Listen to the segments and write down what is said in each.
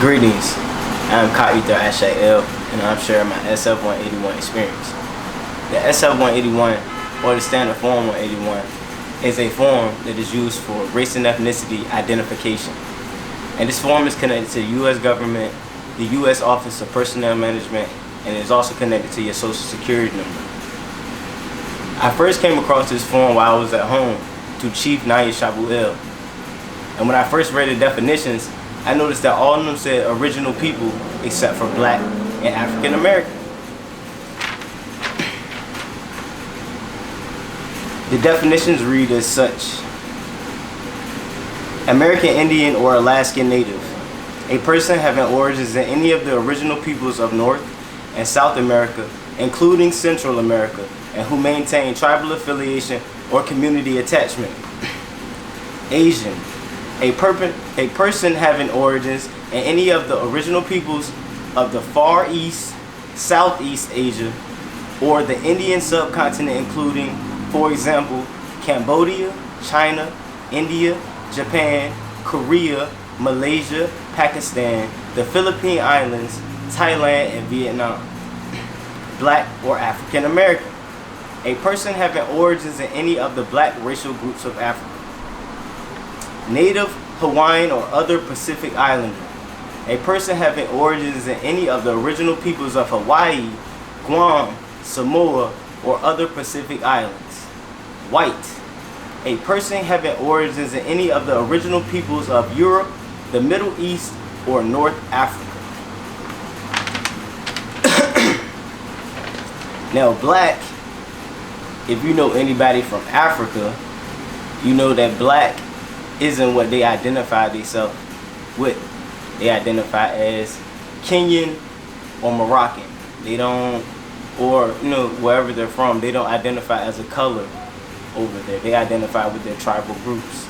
Greetings, I'm Achak, and I'm sharing my SF-181 experience. The SF-181, or the Standard Form 181, is a form that is used for race and ethnicity identification. And this form is connected to the U.S. government, the U.S. Office of Personnel Management, and is also connected to your Social Security number. I first came across this form while I was at home to Chief Nanya Shaabu Eil. And when I first read the definitions, I noticed that all of them said original people except for Black and African American. The definitions read as such: American Indian or Alaskan Native, a person having origins in any of the original peoples of North and South America, including Central America, and who maintain tribal affiliation or community attachment. Asian, a person having origins in any of the original peoples of the Far East, Southeast Asia, or the Indian subcontinent, including, for example, Cambodia, China, India, Japan, Korea, Malaysia, Pakistan, the Philippine Islands, Thailand, and Vietnam. Black or African American, a person having origins in any of the black racial groups of Africa. Native, Hawaiian, or other Pacific Islander, a person having origins in any of the original peoples of Hawaii, Guam, Samoa, or other Pacific Islands. White, a person having origins in any of the original peoples of Europe, the Middle East, or North Africa. Now, Black, if you know anybody from Africa, you know that Black isn't what they identify themselves with. They identify as Kenyan or Moroccan. They don't, or wherever they're from, they don't identify as a color over there. They identify with their tribal groups.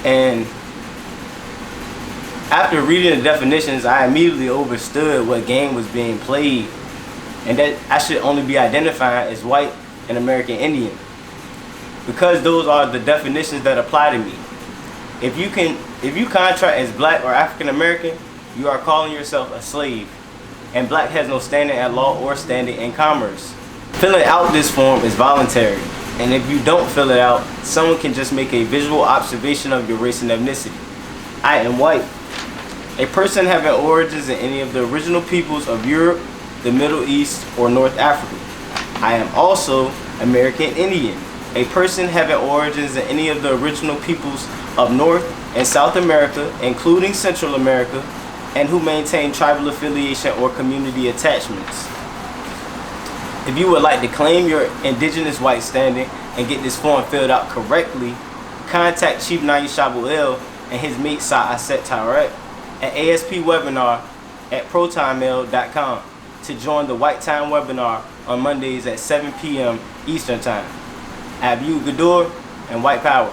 And after reading the definitions, I immediately understood what game was being played, and that I should only be identified as white and American Indian, because those are the definitions that apply to me. If you contract as Black or African American, you are calling yourself a slave, and Black has no standing at law or standing in commerce. Filling out this form is voluntary, and if you don't fill it out, someone can just make a visual observation of your race and ethnicity. I am white, a person having origins in any of the original peoples of Europe, the Middle East, or North Africa. I am also American Indian, a person having origins in any of the original peoples of North and South America, including Central America, and who maintain tribal affiliation or community attachments. If you would like to claim your indigenous white standing and get this form filled out correctly, contact Chief Nanya Shaabu Eil and his mate Achak at aspwebinar@protonmail.com to join the White Time webinar on Mondays at 7 p.m. Eastern Time. Abu Gadur and White Power.